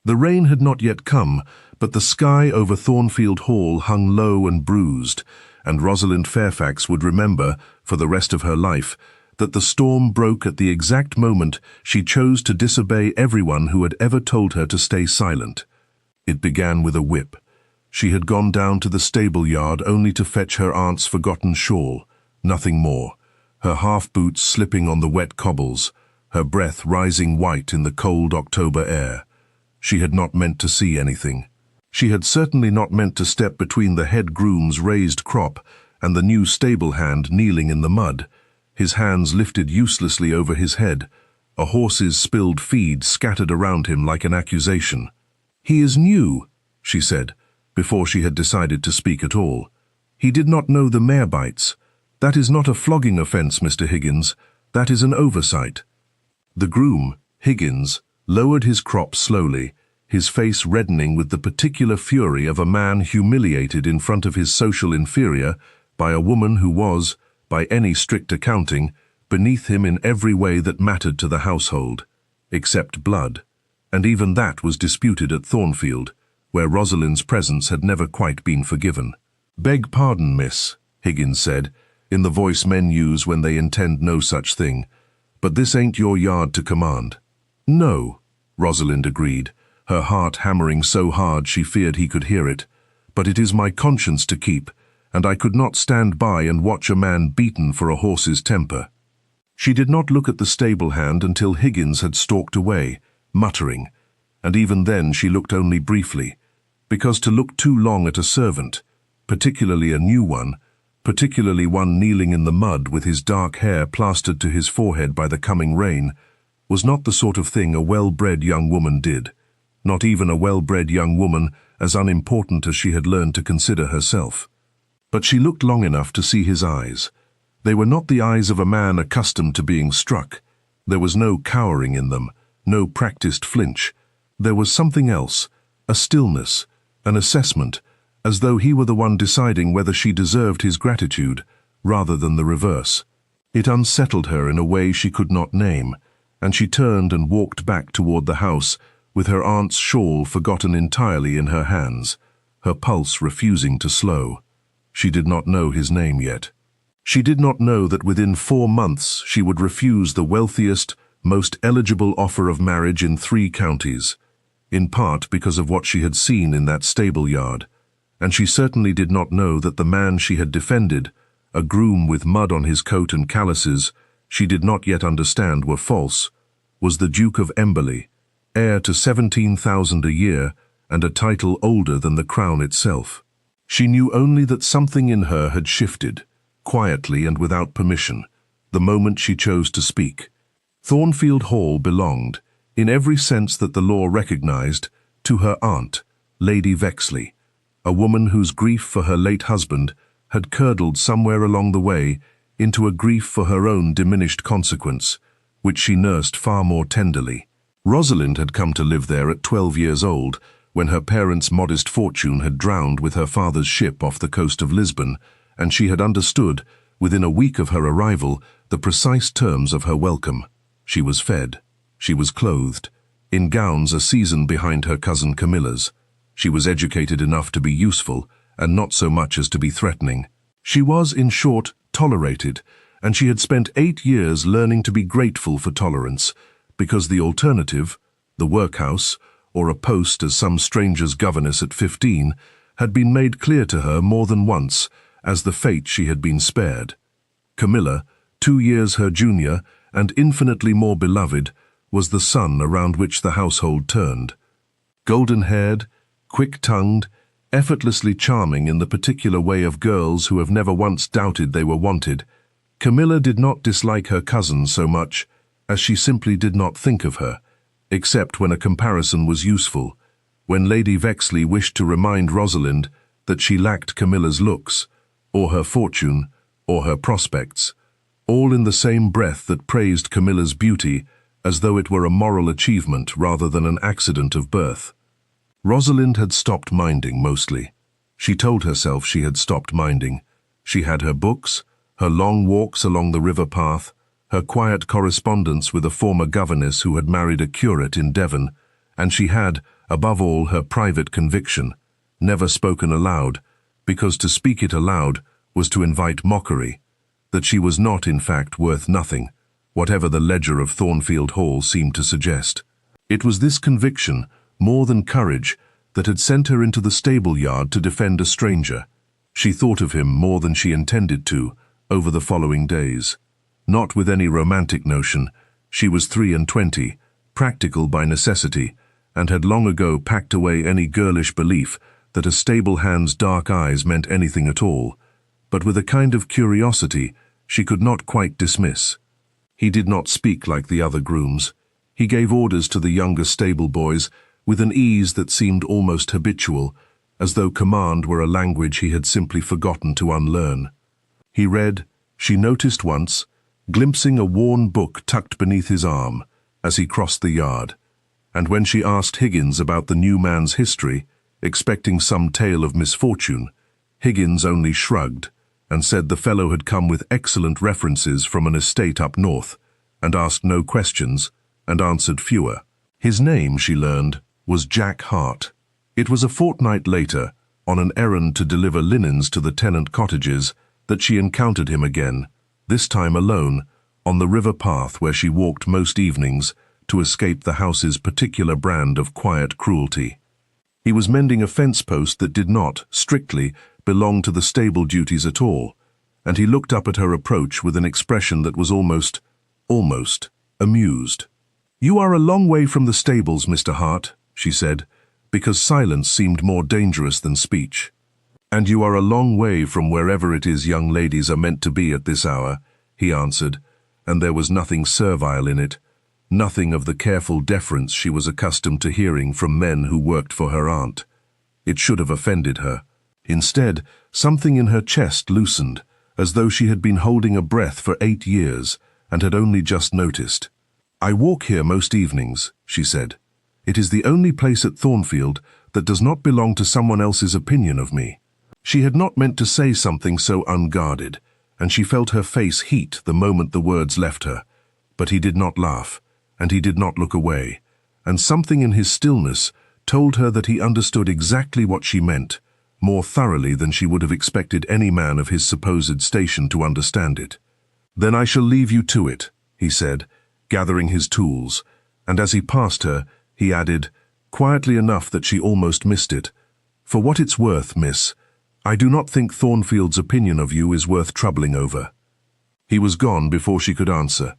The rain had not yet come, but the sky over Thornfield Hall hung low and bruised, and Rosalind Fairfax would remember, for the rest of her life, that the storm broke at the exact moment she chose to disobey everyone who had ever told her to stay silent. It began with a whip. She had gone down to the stable yard only to fetch her aunt's forgotten shawl, nothing more, her half-boots slipping on the wet cobbles, her breath rising white in the cold October air. She had not meant to see anything. She had certainly not meant to step between the head groom's raised crop and the new stable hand kneeling in the mud, his hands lifted uselessly over his head, a horse's spilled feed scattered around him like an accusation. "He is new," she said, before she had decided to speak at all. "He did not know the mare bites. That is not a flogging offence, Mr. Higgins. That is an oversight." The groom, Higgins, lowered his crop slowly, his face reddening with the particular fury of a man humiliated in front of his social inferior by a woman who was, by any strict accounting, beneath him in every way that mattered to the household, except blood, and even that was disputed at Thornfield, where Rosalind's presence had never quite been forgiven. "Beg pardon, miss," Higgins said, in the voice men use when they intend no such thing, "but this ain't your yard to command." "No," Rosalind agreed, her heart hammering so hard she feared he could hear it, "but it is my conscience to keep, and I could not stand by and watch a man beaten for a horse's temper." She did not look at the stable hand until Higgins had stalked away, muttering, and even then she looked only briefly, because to look too long at a servant, particularly a new one, particularly one kneeling in the mud with his dark hair plastered to his forehead by the coming rain, was not the sort of thing a well-bred young woman did, not even a well-bred young woman as unimportant as she had learned to consider herself. But she looked long enough to see his eyes. They were not the eyes of a man accustomed to being struck. There was no cowering in them, no practiced flinch. There was something else, a stillness, an assessment, as though he were the one deciding whether she deserved his gratitude, rather than the reverse. It unsettled her in a way she could not name, and she turned and walked back toward the house, with her aunt's shawl forgotten entirely in her hands, her pulse refusing to slow. She did not know his name yet. She did not know that within 4 months she would refuse the wealthiest, most eligible offer of marriage in 3 counties, in part because of what she had seen in that stable yard, and she certainly did not know that the man she had defended, a groom with mud on his coat and calluses she did not yet understand were false, was the Duke of Emberleigh, heir to 17,000 a year and a title older than the crown itself. She knew only that something in her had shifted, quietly and without permission, the moment she chose to speak. Thornfield Hall belonged, in every sense that the law recognized, to her aunt, Lady Vexley, a woman whose grief for her late husband had curdled somewhere along the way into a grief for her own diminished consequence, which she nursed far more tenderly. Rosalind had come to live there at 12 years old, when her parents' modest fortune had drowned with her father's ship off the coast of Lisbon, and she had understood, within a week of her arrival, the precise terms of her welcome. She was fed. She was clothed, in gowns a season behind her cousin Camilla's. She was educated enough to be useful, and not so much as to be threatening. She was, in short, tolerated, and she had spent 8 years learning to be grateful for tolerance, because the alternative, the workhouse, or a post as some stranger's governess at 15, had been made clear to her more than once as the fate she had been spared. Camilla, 2 years her junior and infinitely more beloved, was the sun around which the household turned. Golden-haired, quick-tongued, effortlessly charming in the particular way of girls who have never once doubted they were wanted, Camilla did not dislike her cousin so much as she simply did not think of her, except when a comparison was useful, when Lady Vexley wished to remind Rosalind that she lacked Camilla's looks, or her fortune, or her prospects, all in the same breath that praised Camilla's beauty as though it were a moral achievement rather than an accident of birth. Rosalind had stopped minding mostly. She told herself she had stopped minding. She had her books, her long walks along the river path, her quiet correspondence with a former governess who had married a curate in Devon, and she had, above all her private conviction, never spoken aloud, because to speak it aloud was to invite mockery, that she was not in fact worth nothing, whatever the ledger of Thornfield Hall seemed to suggest. It was this conviction, more than courage, that had sent her into the stable yard to defend a stranger. She thought of him more than she intended to, over the following days. Not with any romantic notion. She was 23, practical by necessity, and had long ago packed away any girlish belief that a stable hand's dark eyes meant anything at all, but with a kind of curiosity she could not quite dismiss. He did not speak like the other grooms. He gave orders to the younger stable boys with an ease that seemed almost habitual, as though command were a language he had simply forgotten to unlearn. He read, she noticed once, glimpsing a worn book tucked beneath his arm as he crossed the yard, and when she asked Higgins about the new man's history, expecting some tale of misfortune, Higgins only shrugged and said the fellow had come with excellent references from an estate up north, and asked no questions and answered fewer. His name, she learned, was Jack Hart. It was a fortnight later, on an errand to deliver linens to the tenant cottages, that she encountered him again, this time alone, on the river path where she walked most evenings to escape the house's particular brand of quiet cruelty. He was mending a fence post that did not, strictly, belong to the stable duties at all, and he looked up at her approach with an expression that was almost amused. "You are a long way from the stables, Mr. Hart," she said, because silence seemed more dangerous than speech. "And you are a long way from wherever it is young ladies are meant to be at this hour," he answered, and there was nothing servile in it, nothing of the careful deference she was accustomed to hearing from men who worked for her aunt. It should have offended her. Instead, something in her chest loosened, as though she had been holding a breath for 8 years and had only just noticed. "I walk here most evenings," she said. "It is the only place at Thornfield that does not belong to someone else's opinion of me." She had not meant to say something so unguarded, and she felt her face heat the moment the words left her. But he did not laugh, and he did not look away, and something in his stillness told her that he understood exactly what she meant, more thoroughly than she would have expected any man of his supposed station to understand it. "Then I shall leave you to it," he said, gathering his tools, and as he passed her, he added, quietly enough that she almost missed it, "For what it's worth, miss, I do not think Thornfield's opinion of you is worth troubling over." He was gone before she could answer,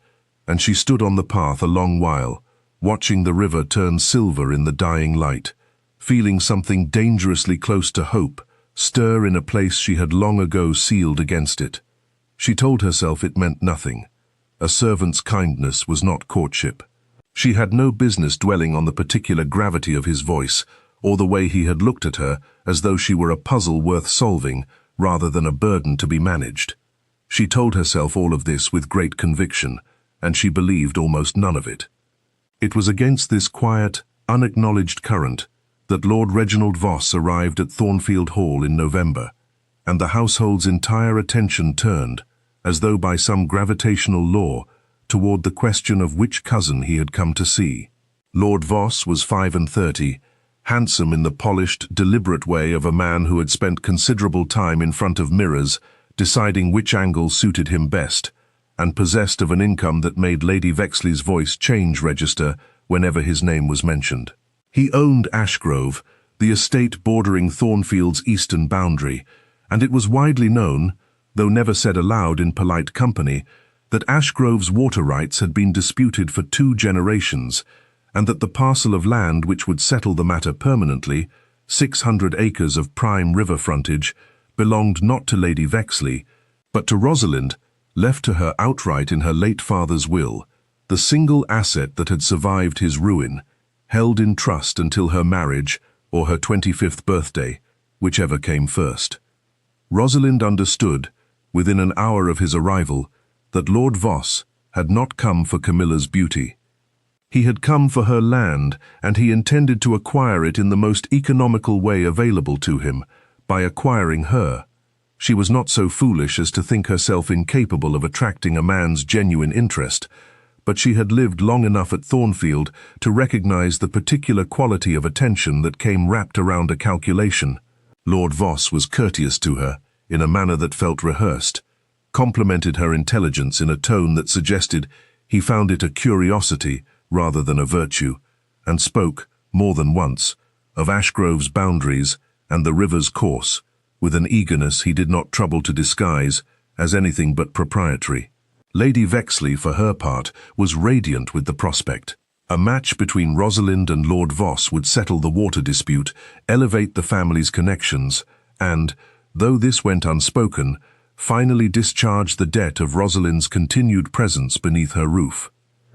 and she stood on the path a long while, watching the river turn silver in the dying light, feeling something dangerously close to hope stir in a place she had long ago sealed against it. She told herself it meant nothing. A servant's kindness was not courtship. She had no business dwelling on the particular gravity of his voice, or the way he had looked at her as though she were a puzzle worth solving rather than a burden to be managed. She told herself all of this with great conviction, and she believed almost none of it. It was against this quiet, unacknowledged current that Lord Reginald Voss arrived at Thornfield Hall in November, and the household's entire attention turned, as though by some gravitational law, toward the question of which cousin he had come to see. Lord Voss was 35, handsome in the polished, deliberate way of a man who had spent considerable time in front of mirrors, deciding which angle suited him best, and possessed of an income that made Lady Vexley's voice change register whenever his name was mentioned. He owned Ashgrove, the estate bordering Thornfield's eastern boundary, and it was widely known, though never said aloud in polite company, that Ashgrove's water rights had been disputed for 2 generations, and that the parcel of land which would settle the matter permanently, 600 acres of prime river frontage, belonged not to Lady Vexley, but to Rosalind, left to her outright in her late father's will, the single asset that had survived his ruin, held in trust until her marriage or her 25th birthday, whichever came first. Rosalind understood, within an hour of his arrival, that Lord Voss had not come for Camilla's beauty. He had come for her land, and he intended to acquire it in the most economical way available to him, by acquiring her. She was not so foolish as to think herself incapable of attracting a man's genuine interest, but she had lived long enough at Thornfield to recognize the particular quality of attention that came wrapped around a calculation. Lord Voss was courteous to her, in a manner that felt rehearsed, complimented her intelligence in a tone that suggested he found it a curiosity rather than a virtue, and spoke, more than once, of Ashgrove's boundaries and the river's course, with an eagerness he did not trouble to disguise as anything but proprietary. Lady Vexley, for her part, was radiant with the prospect. A match between Rosalind and Lord Voss would settle the water dispute, elevate the family's connections, and, though this went unspoken, finally discharge the debt of Rosalind's continued presence beneath her roof.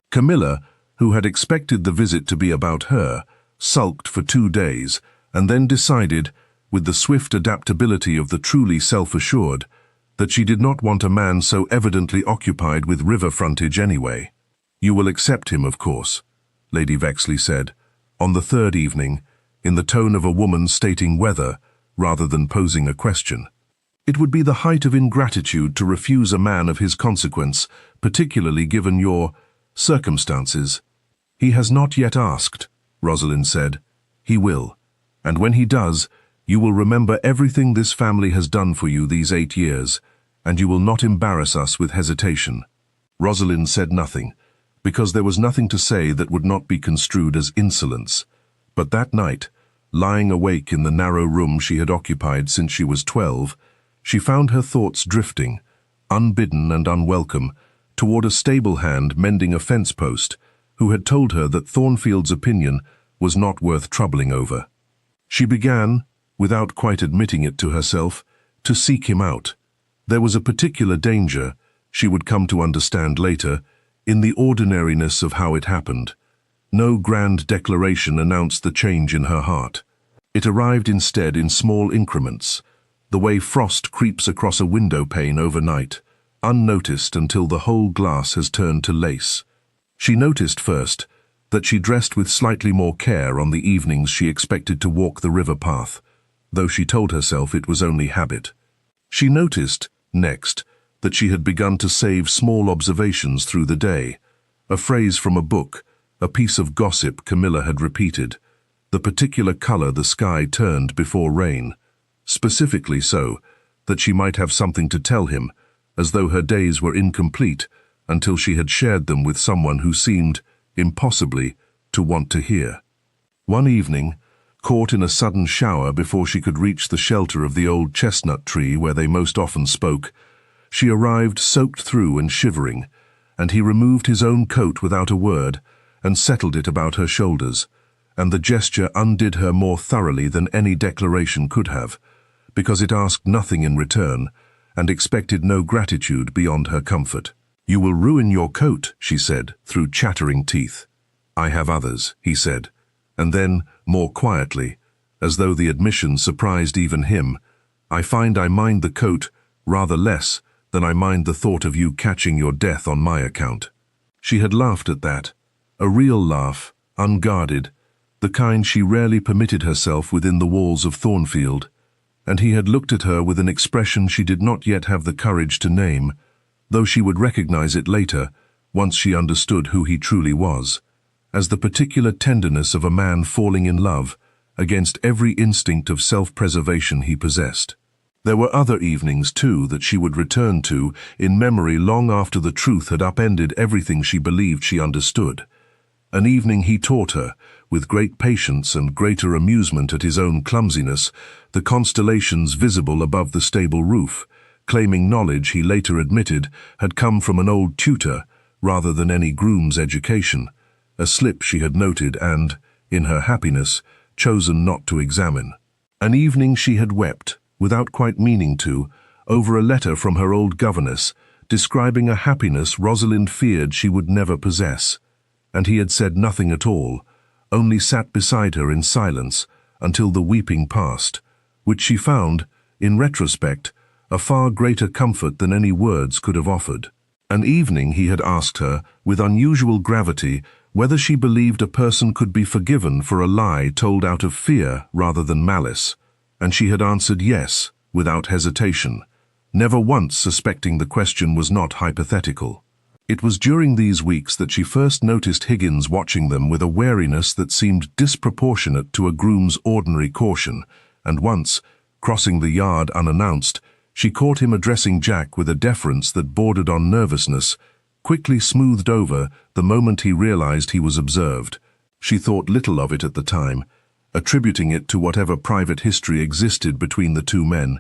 Camilla, who had expected the visit to be about her, sulked for 2 days, and then decided, with the swift adaptability of the truly self-assured, that she did not want a man so evidently occupied with river frontage anyway. "You will accept him, of course," Lady Vexley said, on the 3rd evening, in the tone of a woman stating whether, rather than posing a question. "It would be the height of ingratitude to refuse a man of his consequence, particularly given your circumstances." "He has not yet asked," Rosalind said. "He will, and when he does, you will remember everything this family has done for you these 8 years, and you will not embarrass us with hesitation." Rosalind said nothing, because there was nothing to say that would not be construed as insolence. But that night, lying awake in the narrow room she had occupied since she was 12, she found her thoughts drifting, unbidden and unwelcome, toward a stable hand mending a fence post, who had told her that Thornfield's opinion was not worth troubling over. She began, without quite admitting it to herself, to seek him out. There was a particular danger, she would come to understand later, in the ordinariness of how it happened. No grand declaration announced the change in her heart. It arrived instead in small increments, the way frost creeps across a window pane overnight, unnoticed until the whole glass has turned to lace. She noticed first that she dressed with slightly more care on the evenings she expected to walk the river path, though she told herself it was only habit. She noticed, next, that she had begun to save small observations through the day, a phrase from a book, a piece of gossip Camilla had repeated, the particular color the sky turned before rain, specifically so that she might have something to tell him, as though her days were incomplete until she had shared them with someone who seemed, impossibly, to want to hear. One evening, caught in a sudden shower before she could reach the shelter of the old chestnut tree where they most often spoke, she arrived soaked through and shivering, and he removed his own coat without a word and settled it about her shoulders, and the gesture undid her more thoroughly than any declaration could have, because it asked nothing in return and expected no gratitude beyond her comfort. "You will ruin your coat," she said, through chattering teeth. "I have others," he said, and then, more quietly, as though the admission surprised even him, "I find I mind the coat rather less than I mind the thought of you catching your death on my account." She had laughed at that, a real laugh, unguarded, the kind she rarely permitted herself within the walls of Thornfield, and he had looked at her with an expression she did not yet have the courage to name, though she would recognize it later, once she understood who he truly was, as the particular tenderness of a man falling in love against every instinct of self-preservation he possessed. There were other evenings, too, that she would return to in memory long after the truth had upended everything she believed she understood. An evening he taught her, with great patience and greater amusement at his own clumsiness, the constellations visible above the stable roof, claiming knowledge he later admitted had come from an old tutor rather than any groom's education, a slip she had noted and, in her happiness, chosen not to examine. An evening she had wept, without quite meaning to, over a letter from her old governess, describing a happiness Rosalind feared she would never possess, and he had said nothing at all, only sat beside her in silence until the weeping passed, which she found, in retrospect, a far greater comfort than any words could have offered. An evening he had asked her, with unusual gravity, whether she believed a person could be forgiven for a lie told out of fear rather than malice, and she had answered yes, without hesitation, never once suspecting the question was not hypothetical. It was during these weeks that she first noticed Higgins watching them with a wariness that seemed disproportionate to a groom's ordinary caution, and once, crossing the yard unannounced, she caught him addressing Jack with a deference that bordered on nervousness, quickly smoothed over the moment he realized he was observed. She thought little of it at the time, attributing it to whatever private history existed between the two men,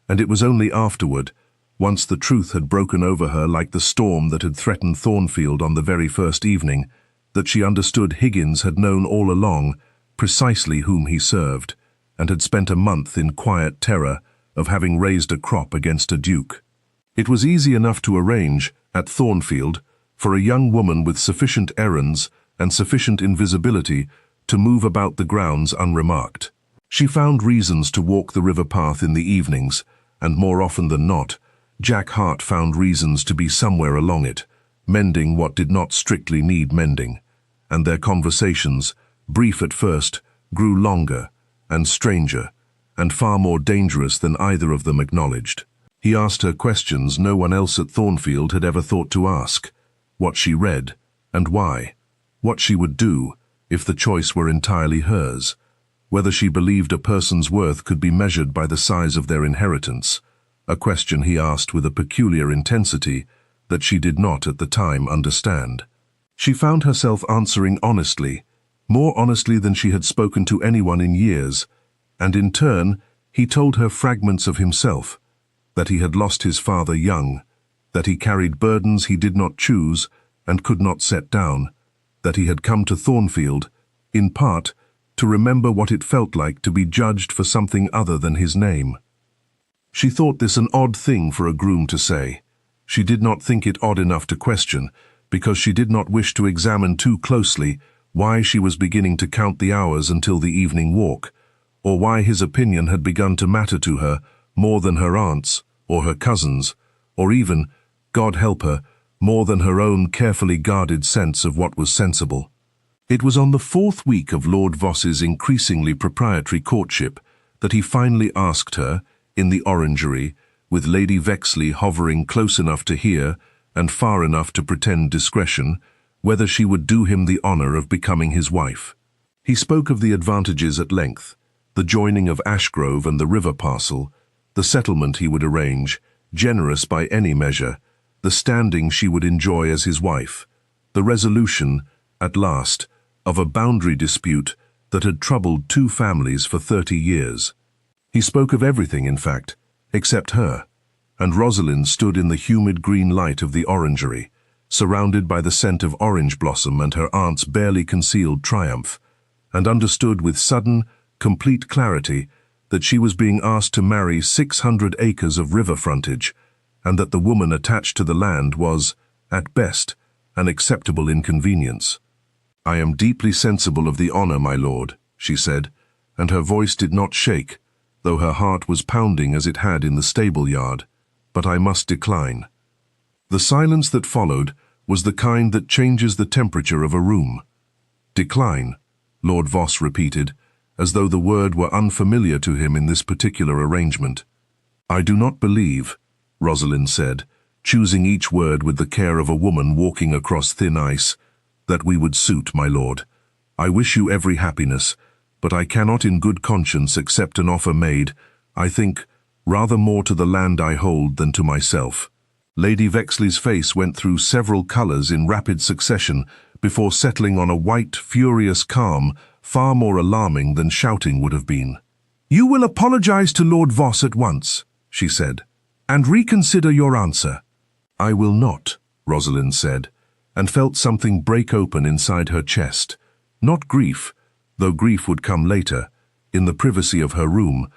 and it was only afterward, once the truth had broken over her like the storm that had threatened Thornfield on the very first evening, that she understood Higgins had known all along precisely whom he served, and had spent a month in quiet terror of having raised a crop against a duke. It was easy enough to arrange, at Thornfield, for a young woman with sufficient errands and sufficient invisibility to move about the grounds unremarked. She found reasons to walk the river path in the evenings, and more often than not, Jack Hart found reasons to be somewhere along it, mending what did not strictly need mending, and their conversations, brief at first, grew longer and stranger, and far more dangerous than either of them acknowledged. He asked her questions no one else at Thornfield had ever thought to ask: what she read, and why, what she would do if the choice were entirely hers, whether she believed a person's worth could be measured by the size of their inheritance, a question he asked with a peculiar intensity that she did not at the time understand. She found herself answering honestly, more honestly than she had spoken to anyone in years, and in turn he told her fragments of himself, that he had lost his father young, that he carried burdens he did not choose and could not set down, that he had come to Thornfield, in part, to remember what it felt like to be judged for something other than his name. She thought this an odd thing for a groom to say. She did not think it odd enough to question, because she did not wish to examine too closely why she was beginning to count the hours until the evening walk, or why his opinion had begun to matter to her more than her aunt's or her cousin's, or even, God help her, more than her own carefully guarded sense of what was sensible. It was on the 4th week of Lord Voss's increasingly proprietary courtship that he finally asked her, in the orangery, with Lady Vexley hovering close enough to hear and far enough to pretend discretion, whether she would do him the honor of becoming his wife. He spoke of the advantages at length, the joining of Ashgrove and the river parcel, the settlement he would arrange, generous by any measure, the standing she would enjoy as his wife, the resolution, at last, of a boundary dispute that had troubled two families for 30 years. He spoke of everything, in fact, except her, and Rosalind stood in the humid green light of the orangery, surrounded by the scent of orange blossom and her aunt's barely concealed triumph, and understood with sudden, complete clarity that she was being asked to marry 600 acres of river frontage, and that the woman attached to the land was, at best, an acceptable inconvenience. "I am deeply sensible of the honor, my lord," she said, and her voice did not shake, though her heart was pounding as it had in the stable yard, "but I must decline." The silence that followed was the kind that changes the temperature of a room. "Decline," Lord Voss repeated, as though the word were unfamiliar to him in this particular arrangement. "I do not believe," Rosalind said, choosing each word with the care of a woman walking across thin ice, "that we would suit, my lord. I wish you every happiness, but I cannot in good conscience accept an offer made, I think, rather more to the land I hold than to myself." Lady Vexley's face went through several colors in rapid succession before settling on a white, furious calm far more alarming than shouting would have been. "You will apologize to Lord Voss at once," she said, "and reconsider your answer." "I will not," Rosalind said, and felt something break open inside her chest. Not grief, though grief would come later, in the privacy of her room,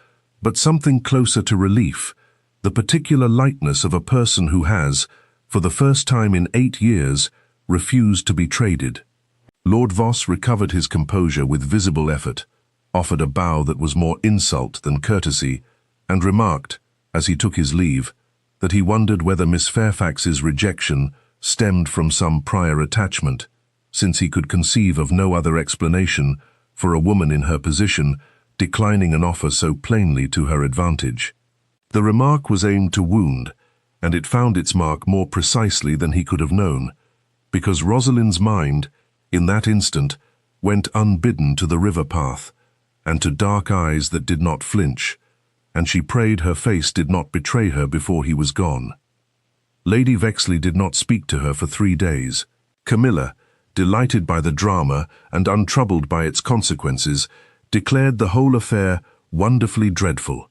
but something closer to relief, the particular lightness of a person who has, for the first time in 8 years, refused to be traded. Lord Voss recovered his composure with visible effort, offered a bow that was more insult than courtesy, and remarked, as he took his leave, that he wondered whether Miss Fairfax's rejection stemmed from some prior attachment, since he could conceive of no other explanation for a woman in her position declining an offer so plainly to her advantage. The remark was aimed to wound, and it found its mark more precisely than he could have known, because Rosalind's mind, in that instant, went unbidden to the river path, and to dark eyes that did not flinch, and she prayed her face did not betray her before he was gone. Lady Vexley did not speak to her for 3 days. Camilla, delighted by the drama and untroubled by its consequences, declared the whole affair wonderfully dreadful,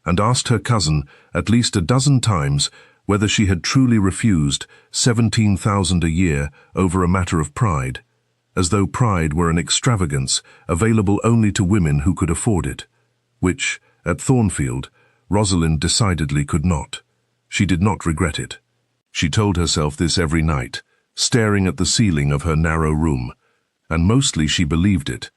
and asked her cousin at least a dozen times whether she had truly refused 17,000 a year over a matter of pride, as though pride were an extravagance available only to women who could afford it, which, at Thornfield, Rosalind decidedly could not. She did not regret it. She told herself this every night, staring at the ceiling of her narrow room, and mostly she believed it,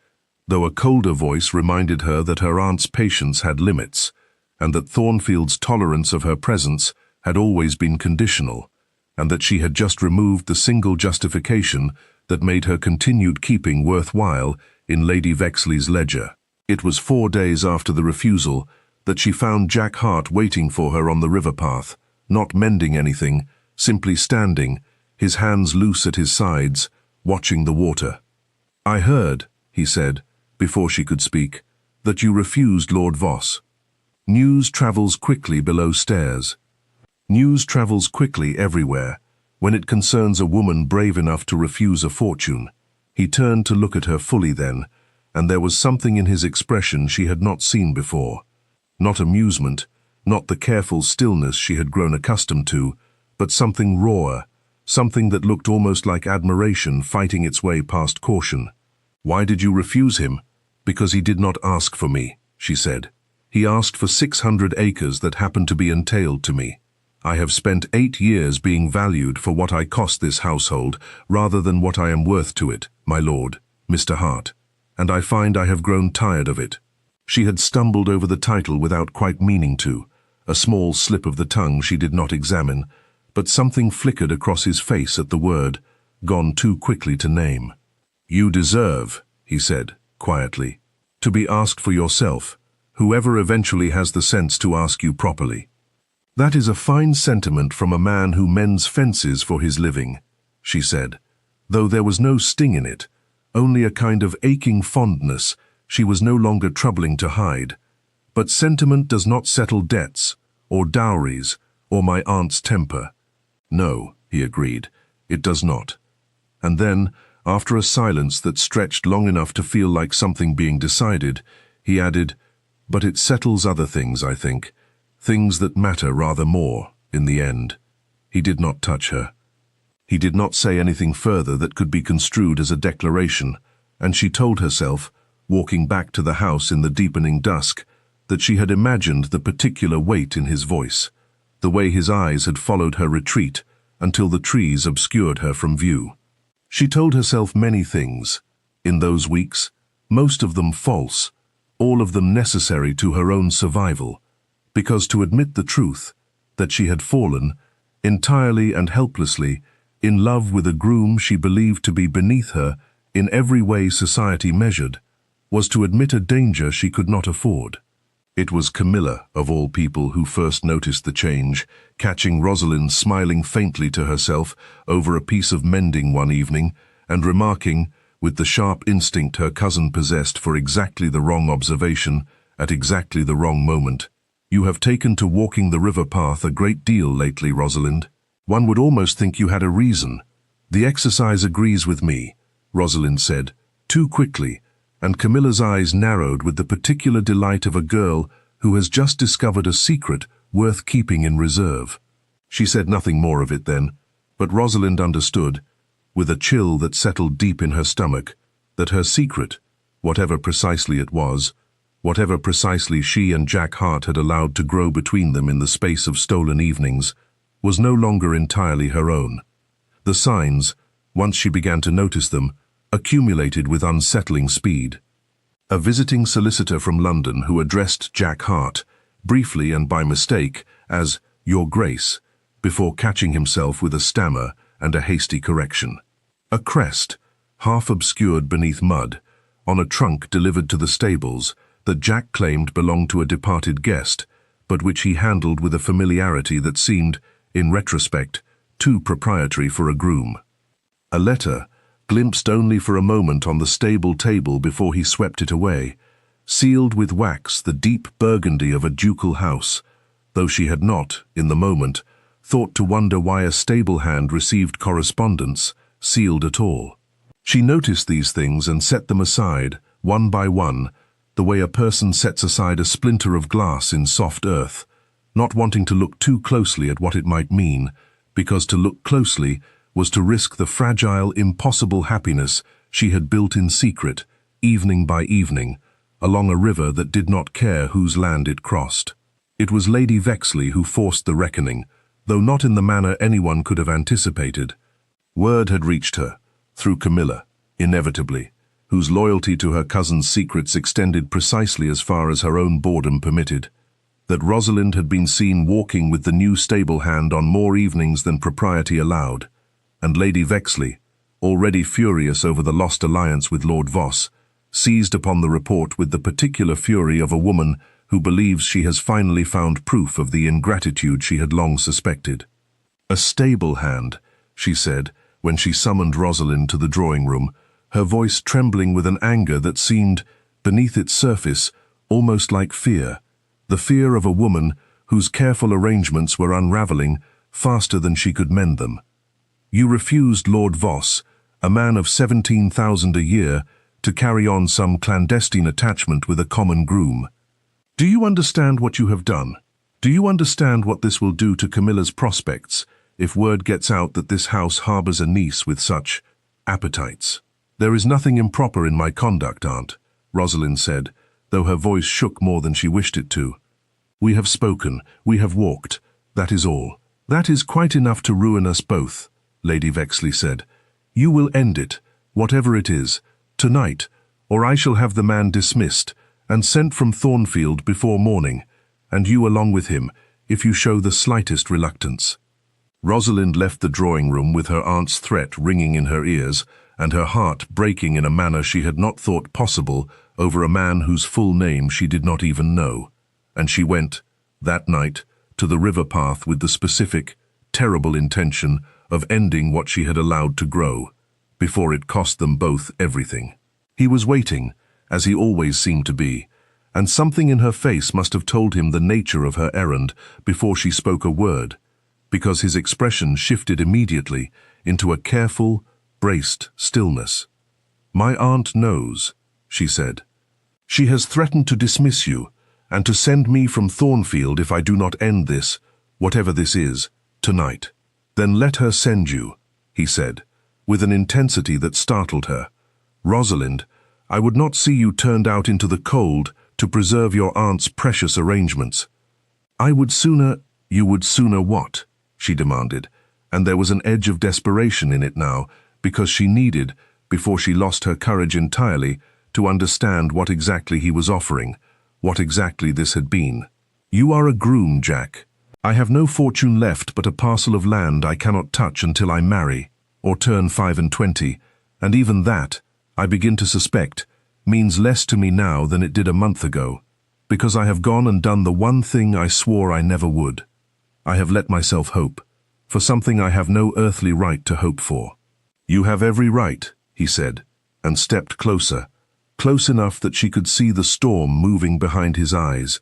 though a colder voice reminded her that her aunt's patience had limits, and that Thornfield's tolerance of her presence had always been conditional, and that she had just removed the single justification that made her continued keeping worthwhile in Lady Vexley's ledger. It was 4 days after the refusal that she found Jack Hart waiting for her on the river path, not mending anything, simply standing, his hands loose at his sides, watching the water. "I heard," he said, before she could speak, "that you refused Lord Voss. News travels quickly below stairs. News travels quickly everywhere, when it concerns a woman brave enough to refuse a fortune." He turned to look at her fully then, and there was something in his expression she had not seen before. Not amusement, not the careful stillness she had grown accustomed to, but something rawer, something that looked almost like admiration fighting its way past caution. "Why did you refuse him?" "Because he did not ask for me," she said. "He asked for 600 acres that happened to be entailed to me. I have spent 8 years being valued for what I cost this household rather than what I am worth to it, my lord, Mr. Hart, and I find I have grown tired of it." She had stumbled over the title without quite meaning to, a small slip of the tongue she did not examine, but something flickered across his face at the word, gone too quickly to name. "You deserve," he said, quietly, "to be asked for yourself, whoever eventually has the sense to ask you properly." "That is a fine sentiment from a man who mends fences for his living," she said, though there was no sting in it, only a kind of aching fondness she was no longer troubling to hide. "But sentiment does not settle debts, or dowries, or my aunt's temper." "No," he agreed, "it does not." And then, after a silence that stretched long enough to feel like something being decided, he added, "But it settles other things, I think, things that matter rather more, in the end." He did not touch her. He did not say anything further that could be construed as a declaration, and she told herself, walking back to the house in the deepening dusk, that she had imagined the particular weight in his voice, the way his eyes had followed her retreat until the trees obscured her from view. She told herself many things, in those weeks, most of them false, all of them necessary to her own survival, because to admit the truth, that she had fallen, entirely and helplessly, in love with a groom she believed to be beneath her in every way society measured, was to admit a danger she could not afford. It was Camilla, of all people, who first noticed the change, catching Rosalind smiling faintly to herself over a piece of mending one evening, and remarking, with the sharp instinct her cousin possessed for exactly the wrong observation, at exactly the wrong moment, "You have taken to walking the river path a great deal lately, Rosalind. One would almost think you had a reason." "The exercise agrees with me," Rosalind said, too quickly, and Camilla's eyes narrowed with the particular delight of a girl who has just discovered a secret worth keeping in reserve. She said nothing more of it then, but Rosalind understood, with a chill that settled deep in her stomach, that her secret, whatever precisely it was, whatever precisely she and Jack Hart had allowed to grow between them in the space of stolen evenings, was no longer entirely her own. The signs, once she began to notice them, accumulated with unsettling speed. A visiting solicitor from London who addressed Jack Hart, briefly and by mistake, as "Your Grace," before catching himself with a stammer and a hasty correction. A crest, half obscured beneath mud, on a trunk delivered to the stables, that Jack claimed belonged to a departed guest, but which he handled with a familiarity that seemed, in retrospect, too proprietary for a groom. A letter, glimpsed only for a moment on the stable table before he swept it away, sealed with wax the deep burgundy of a ducal house, though she had not, in the moment, thought to wonder why a stable hand received correspondence, sealed at all. She noticed these things and set them aside, one by one, the way a person sets aside a splinter of glass in soft earth, not wanting to look too closely at what it might mean, because to look closely was to risk the fragile, impossible happiness she had built in secret, evening by evening, along a river that did not care whose land it crossed. It was Lady Vexley who forced the reckoning, though not in the manner anyone could have anticipated. Word had reached her, through Camilla, inevitably, whose loyalty to her cousin's secrets extended precisely as far as her own boredom permitted, that Rosalind had been seen walking with the new stable hand on more evenings than propriety allowed, and Lady Vexley, already furious over the lost alliance with Lord Voss, seized upon the report with the particular fury of a woman who believes she has finally found proof of the ingratitude she had long suspected. "A stable hand," she said, when she summoned Rosalind to the drawing-room, her voice trembling with an anger that seemed, beneath its surface, almost like fear, the fear of a woman whose careful arrangements were unraveling faster than she could mend them. "You refused Lord Voss, a man of 17,000 a year, to carry on some clandestine attachment with a common groom. Do you understand what you have done? Do you understand what this will do to Camilla's prospects if word gets out that this house harbors a niece with such appetites?" "There is nothing improper in my conduct, Aunt," Rosalind said, though her voice shook more than she wished it to. "We have spoken, we have walked, that is all." "That is quite enough to ruin us both," Lady Vexley said. "You will end it, whatever it is, tonight, or I shall have the man dismissed and sent from Thornfield before morning, and you along with him, if you show the slightest reluctance." Rosalind left the drawing-room with her aunt's threat ringing in her ears, and her heart breaking in a manner she had not thought possible over a man whose full name she did not even know. And she went, that night, to the river path with the specific, terrible intention of ending what she had allowed to grow, before it cost them both everything. He was waiting, as he always seemed to be, and something in her face must have told him the nature of her errand before she spoke a word, because his expression shifted immediately into a careful, braced stillness. "My aunt knows," she said. "She has threatened to dismiss you, and to send me from Thornfield if I do not end this, whatever this is, tonight." "Then let her send you," he said, with an intensity that startled her. "Rosalind, I would not see you turned out into the cold to preserve your aunt's precious arrangements." "I would sooner—" "You would sooner what?" she demanded, and there was an edge of desperation in it now, because she needed, before she lost her courage entirely, to understand what exactly he was offering, what exactly this had been. "You are a groom, Jack. I have no fortune left but a parcel of land I cannot touch until I marry, or turn 25, and even that, I begin to suspect, means less to me now than it did a month ago, because I have gone and done the one thing I swore I never would. I have let myself hope, for something I have no earthly right to hope for." "You have every right," he said, and stepped closer, close enough that she could see the storm moving behind his eyes,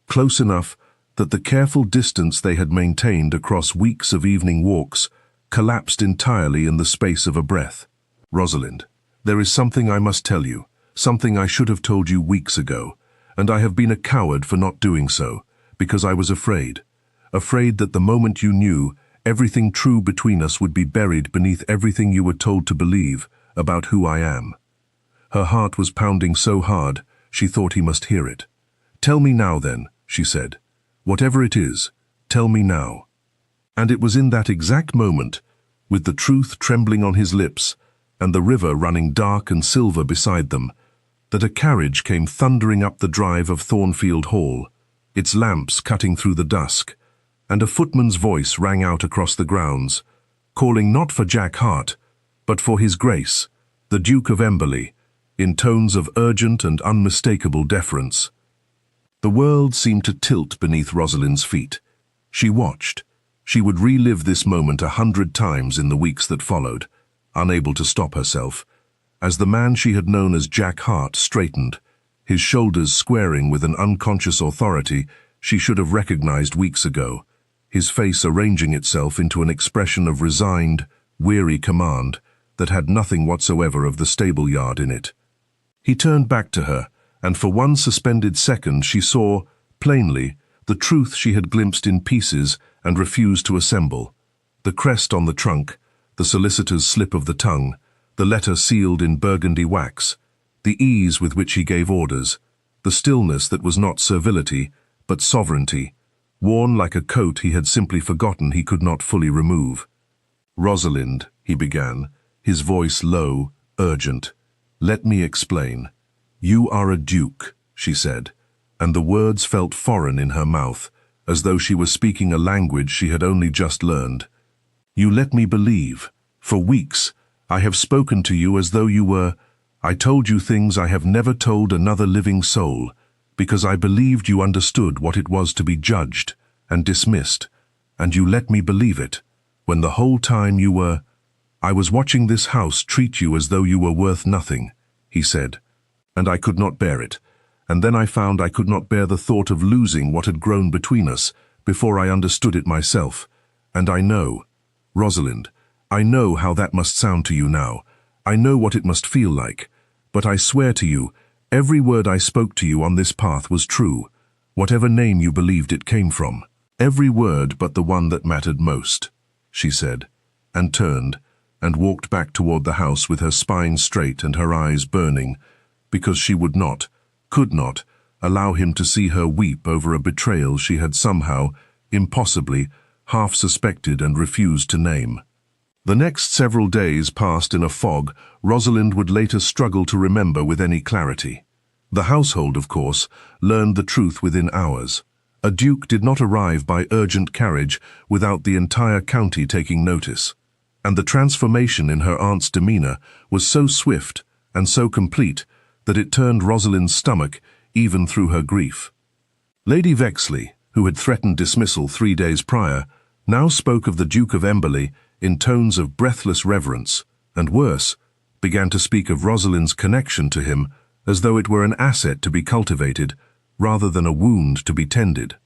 close enough that the careful distance they had maintained across weeks of evening walks collapsed entirely in the space of a breath. "Rosalind, there is something I must tell you, something I should have told you weeks ago, and I have been a coward for not doing so, because I was afraid that the moment you knew, everything true between us would be buried beneath everything you were told to believe about who I am." Her heart was pounding so hard, she thought he must hear it. "Tell me now then," she said. "Whatever it is, tell me now." And it was in that exact moment, with the truth trembling on his lips, and the river running dark and silver beside them, that a carriage came thundering up the drive of Thornfield Hall, its lamps cutting through the dusk, and a footman's voice rang out across the grounds, calling not for Jack Hart, but for His Grace, the Duke of Emberleigh, in tones of urgent and unmistakable deference. The world seemed to tilt beneath Rosalind's feet. She watched, She would relive this moment 100 times in the weeks that followed, unable to stop herself, as the man she had known as Jack Hart straightened, his shoulders squaring with an unconscious authority she should have recognized weeks ago, his face arranging itself into an expression of resigned, weary command that had nothing whatsoever of the stable yard in it. He turned back to her, and for one suspended second she saw, plainly, the truth she had glimpsed in pieces and refused to assemble. The crest on the trunk, the solicitor's slip of the tongue, the letter sealed in burgundy wax, the ease with which he gave orders, the stillness that was not servility, but sovereignty, worn like a coat he had simply forgotten he could not fully remove. "Rosalind," he began, his voice low, urgent. "Let me explain. You are a duke," she said, and the words felt foreign in her mouth, as though she were speaking a language she had only just learned. "You let me believe. For weeks, I have spoken to you as though you were. I told you things I have never told another living soul, because I believed you understood what it was to be judged and dismissed, and you let me believe it, when the whole time you were. I was watching this house treat you as though you were worth nothing," he said, "and I could not bear it. And then I found I could not bear the thought of losing what had grown between us before I understood it myself. And I know, Rosalind, I know how that must sound to you now. I know what it must feel like. But I swear to you, every word I spoke to you on this path was true, whatever name you believed it came from. Every word but the one that mattered most," she said, and turned, and walked back toward the house with her spine straight and her eyes burning, because she would not, could not, allow him to see her weep over a betrayal she had somehow, impossibly, half suspected and refused to name. The next several days passed in a fog Rosalind would later struggle to remember with any clarity. The household, of course, learned the truth within hours. A duke did not arrive by urgent carriage without the entire county taking notice, and the transformation in her aunt's demeanor was so swift and so complete that it turned Rosalind's stomach even through her grief. Lady Vexley, who had threatened dismissal 3 days prior, now spoke of the Duke of Emberleigh in tones of breathless reverence, and worse, began to speak of Rosalind's connection to him as though it were an asset to be cultivated, rather than a wound to be tended.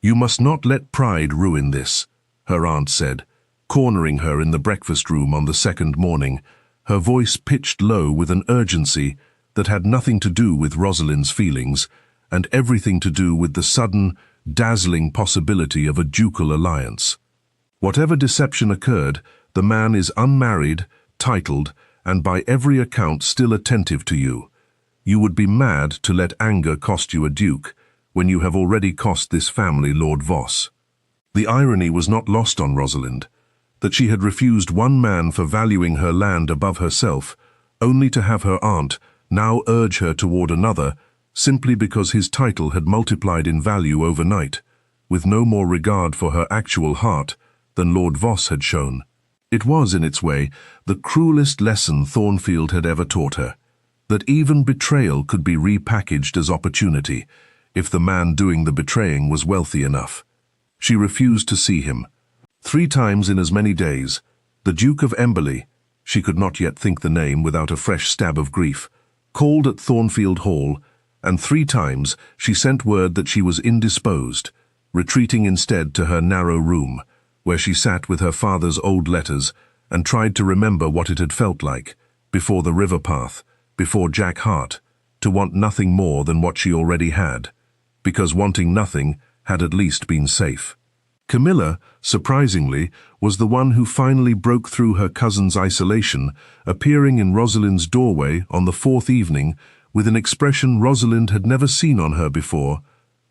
"You must not let pride ruin this," her aunt said, cornering her in the breakfast room on the second morning, her voice pitched low with an urgency that had nothing to do with Rosalind's feelings, and everything to do with the sudden, dazzling possibility of a ducal alliance. "Whatever deception occurred, the man is unmarried, titled, and by every account still attentive to you. You would be mad to let anger cost you a duke, when you have already cost this family Lord Voss." The irony was not lost on Rosalind, that she had refused one man for valuing her land above herself, only to have her aunt now urge her toward another, simply because his title had multiplied in value overnight, with no more regard for her actual heart than Lord Voss had shown. It was, in its way, the cruelest lesson Thornfield had ever taught her, that even betrayal could be repackaged as opportunity, if the man doing the betraying was wealthy enough. She refused to see him. 3 times in as many days, the Duke of Emberleigh, she could not yet think the name without a fresh stab of grief, called at Thornfield Hall, and 3 times she sent word that she was indisposed, retreating instead to her narrow room, where she sat with her father's old letters and tried to remember what it had felt like, before the river path, before Jack Hart, to want nothing more than what she already had, because wanting nothing had at least been safe. Camilla, surprisingly, was the one who finally broke through her cousin's isolation, appearing in Rosalind's doorway on the 4th evening with an expression Rosalind had never seen on her before,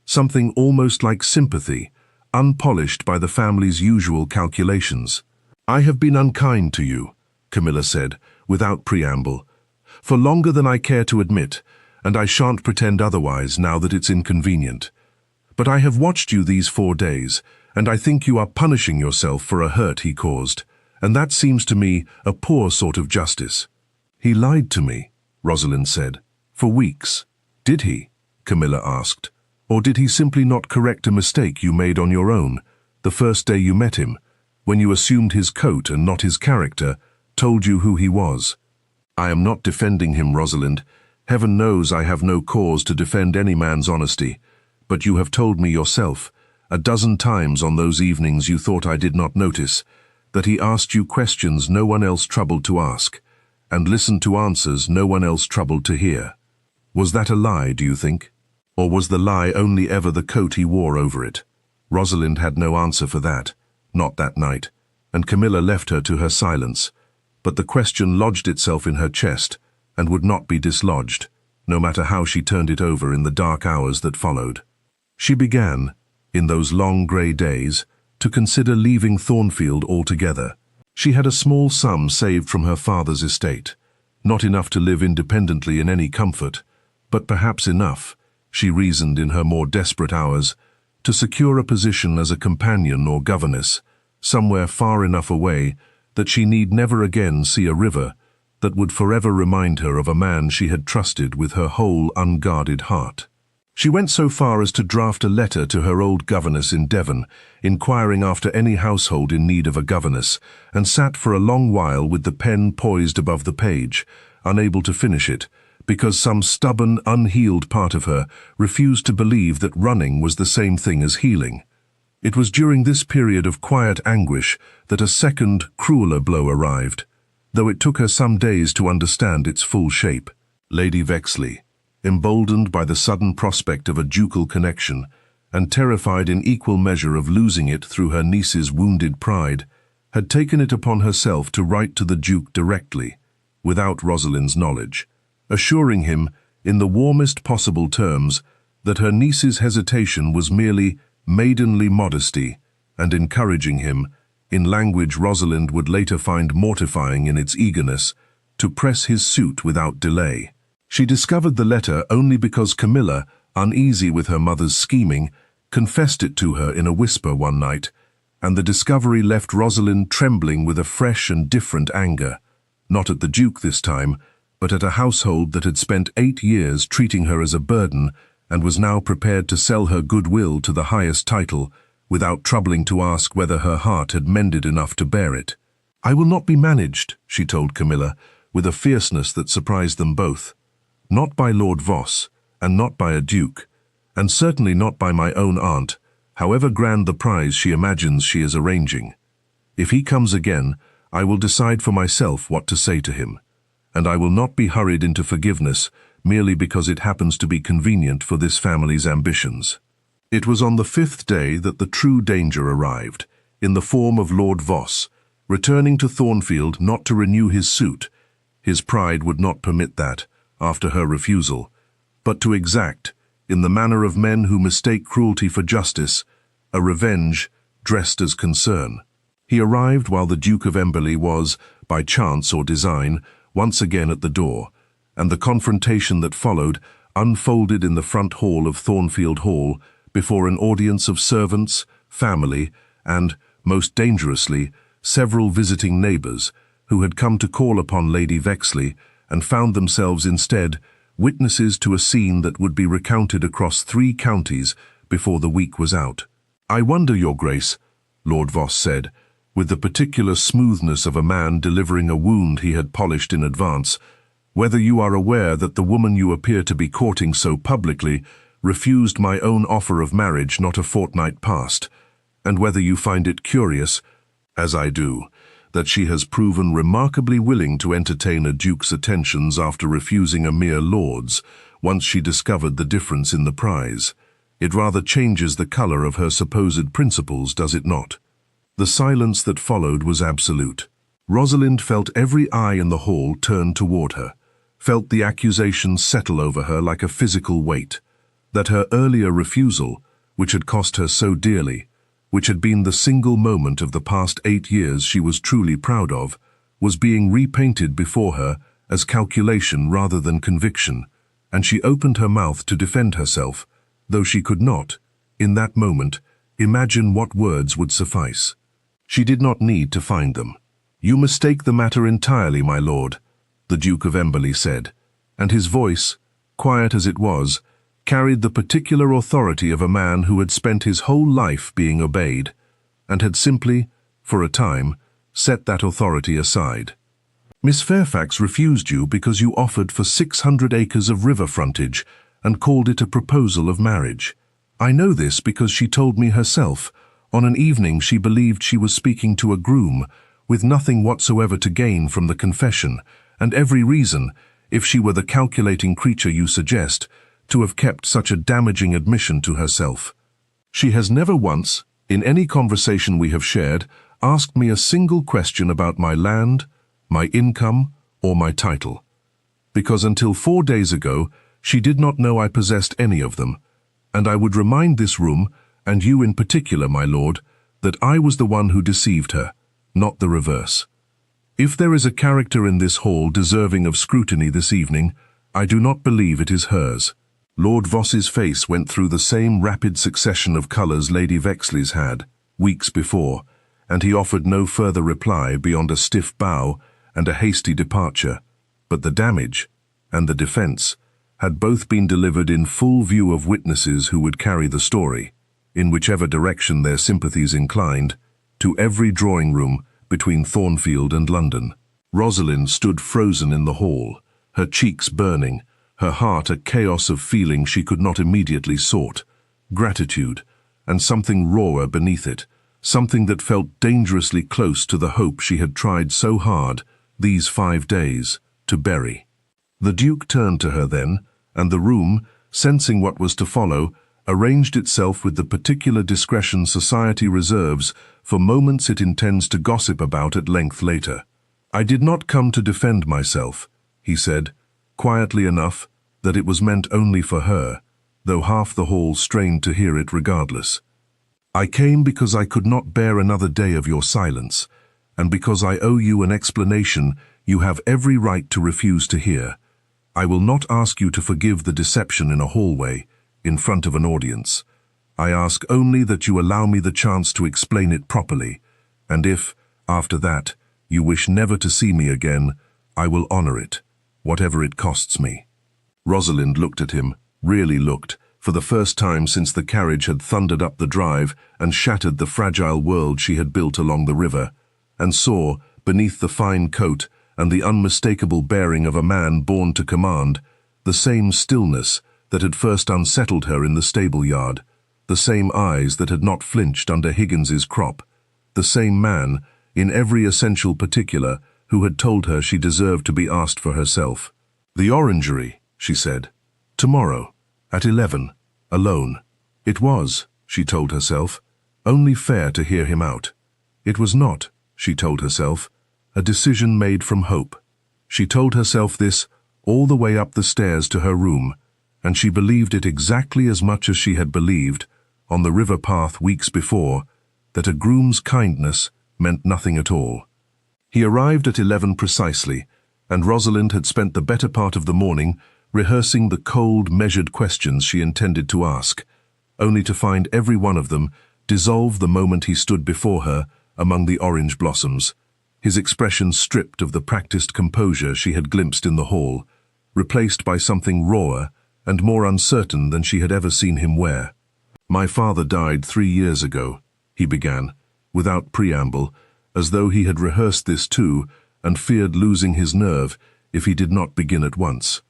something almost like sympathy, unpolished by the family's usual calculations. "I have been unkind to you," Camilla said, without preamble, "for longer than I care to admit, and I shan't pretend otherwise now that it's inconvenient. But I have watched you these 4 days, and I think you are punishing yourself for a hurt he caused, and that seems to me a poor sort of justice." "He lied to me," Rosalind said, "for weeks." "Did he?" Camilla asked. "Or did he simply not correct a mistake you made on your own, the first day you met him, when you assumed his coat and not his character, told you who he was. I am not defending him, Rosalind. Heaven knows I have no cause to defend any man's honesty. But you have told me yourself, a dozen times on those evenings you thought I did not notice, that he asked you questions no one else troubled to ask, and listened to answers no one else troubled to hear. Was that a lie, do you think? Or was the lie only ever the coat he wore over it? Rosalind had no answer for that, not that night, and Camilla left her to her silence. But the question lodged itself in her chest, and would not be dislodged, no matter how she turned it over in the dark hours that followed. She began, in those long grey days, to consider leaving Thornfield altogether. She had a small sum saved from her father's estate, not enough to live independently in any comfort, but perhaps enough, she reasoned in her more desperate hours, to secure a position as a companion or governess, somewhere far enough away that she need never again see a river that would forever remind her of a man she had trusted with her whole unguarded heart. She went so far as to draft a letter to her old governess in Devon, inquiring after any household in need of a governess, and sat for a long while with the pen poised above the page, unable to finish it, because some stubborn, unhealed part of her refused to believe that running was the same thing as healing. It was during this period of quiet anguish that a second, crueler blow arrived, though it took her some days to understand its full shape. Lady Vexley, emboldened by the sudden prospect of a ducal connection, and terrified in equal measure of losing it through her niece's wounded pride, had taken it upon herself to write to the Duke directly, without Rosalind's knowledge, assuring him, in the warmest possible terms, that her niece's hesitation was merely maidenly modesty, and encouraging him, in language Rosalind would later find mortifying in its eagerness, to press his suit without delay. She discovered the letter only because Camilla, uneasy with her mother's scheming, confessed it to her in a whisper one night, and the discovery left Rosalind trembling with a fresh and different anger, not at the Duke this time, but at a household that had spent 8 years treating her as a burden and was now prepared to sell her goodwill to the highest title, without troubling to ask whether her heart had mended enough to bear it. "I will not be managed," she told Camilla, with a fierceness that surprised them both. "Not by Lord Voss, and not by a duke, and certainly not by my own aunt, however grand the prize she imagines she is arranging. If he comes again, I will decide for myself what to say to him, and I will not be hurried into forgiveness merely because it happens to be convenient for this family's ambitions." It was on the 5th day that the true danger arrived, in the form of Lord Voss, returning to Thornfield not to renew his suit. His pride would not permit that, after her refusal, but to exact, in the manner of men who mistake cruelty for justice, a revenge dressed as concern. He arrived while the Duke of Emberleigh was, by chance or design, once again at the door, and the confrontation that followed unfolded in the front hall of Thornfield Hall before an audience of servants, family, and, most dangerously, several visiting neighbours who had come to call upon Lady Vexley and found themselves instead witnesses to a scene that would be recounted across 3 counties before the week was out. "I wonder, Your Grace," Lord Voss said, with the particular smoothness of a man delivering a wound he had polished in advance, "whether you are aware that the woman you appear to be courting so publicly refused my own offer of marriage not a fortnight past, and whether you find it curious, as I do, that she has proven remarkably willing to entertain a duke's attentions after refusing a mere lord's, once she discovered the difference in the prize. It rather changes the colour of her supposed principles, does it not?" The silence that followed was absolute. Rosalind felt every eye in the hall turn toward her, felt the accusation settle over her like a physical weight, that her earlier refusal, which had cost her so dearly, which had been the single moment of the past 8 years she was truly proud of, was being repainted before her as calculation rather than conviction, and she opened her mouth to defend herself, though she could not, in that moment, imagine what words would suffice. She did not need to find them. "You mistake the matter entirely, my lord," the Duke of Emberleigh said, and his voice, quiet as it was, carried the particular authority of a man who had spent his whole life being obeyed. and had simply, for a time, set that authority aside. Miss Fairfax refused you because you offered for 600 acres of river frontage and called it a proposal of marriage. I know this because she told me herself, on an evening she believed she was speaking to a groom, with nothing whatsoever to gain from the confession, and every reason, if she were the calculating creature you suggest, to have kept such a damaging admission to herself. She has never once, in any conversation we have shared, asked me a single question about my land, my income, or my title. Because until 4 days ago, she did not know I possessed any of them, and I would remind this room, and you in particular, my lord, that I was the one who deceived her, not the reverse. If there is a character in this hall deserving of scrutiny this evening, I do not believe it is hers. Lord Voss's face went through the same rapid succession of colours Lady Vexley's had, weeks before, and he offered no further reply beyond a stiff bow and a hasty departure. But the damage and the defence had both been delivered in full view of witnesses who would carry the story, in whichever direction their sympathies inclined, to every drawing-room between Thornfield and London. Rosalind stood frozen in the hall, her cheeks burning, her heart a chaos of feeling she could not immediately sort, gratitude, and something rawer beneath it, something that felt dangerously close to the hope she had tried so hard, these 5 days, to bury. The Duke turned to her then, and the room, sensing what was to follow, arranged itself with the particular discretion society reserves for moments it intends to gossip about at length later. "I did not come to defend myself," he said, quietly enough that it was meant only for her, though half the hall strained to hear it regardless. "I came because I could not bear another day of your silence, and because I owe you an explanation you have every right to refuse to hear. I will not ask you to forgive the deception in a hallway, in front of an audience. I ask only that you allow me the chance to explain it properly, and if, after that, you wish never to see me again, I will honor it, whatever it costs me." Rosalind looked at him, really looked, for the first time since the carriage had thundered up the drive and shattered the fragile world she had built along the river, and saw, beneath the fine coat and the unmistakable bearing of a man born to command, the same stillness that had first unsettled her in the stable-yard, the same eyes that had not flinched under Higgins's crop, the same man, in every essential particular, who had told her she deserved to be asked for herself. "The orangery," she said. "Tomorrow, at 11, alone." It was, she told herself, only fair to hear him out. It was not, she told herself, a decision made from hope. She told herself this all the way up the stairs to her room, and she believed it exactly as much as she had believed, on the river path weeks before, that a groom's kindness meant nothing at all. He arrived at 11 precisely, and Rosalind had spent the better part of the morning rehearsing the cold, measured questions she intended to ask, only to find every one of them dissolve the moment he stood before her among the orange blossoms, his expression stripped of the practiced composure she had glimpsed in the hall, replaced by something rawer and more uncertain than she had ever seen him wear. "My father died 3 years ago," he began, without preamble, as though he had rehearsed this too and feared losing his nerve if he did not begin at once.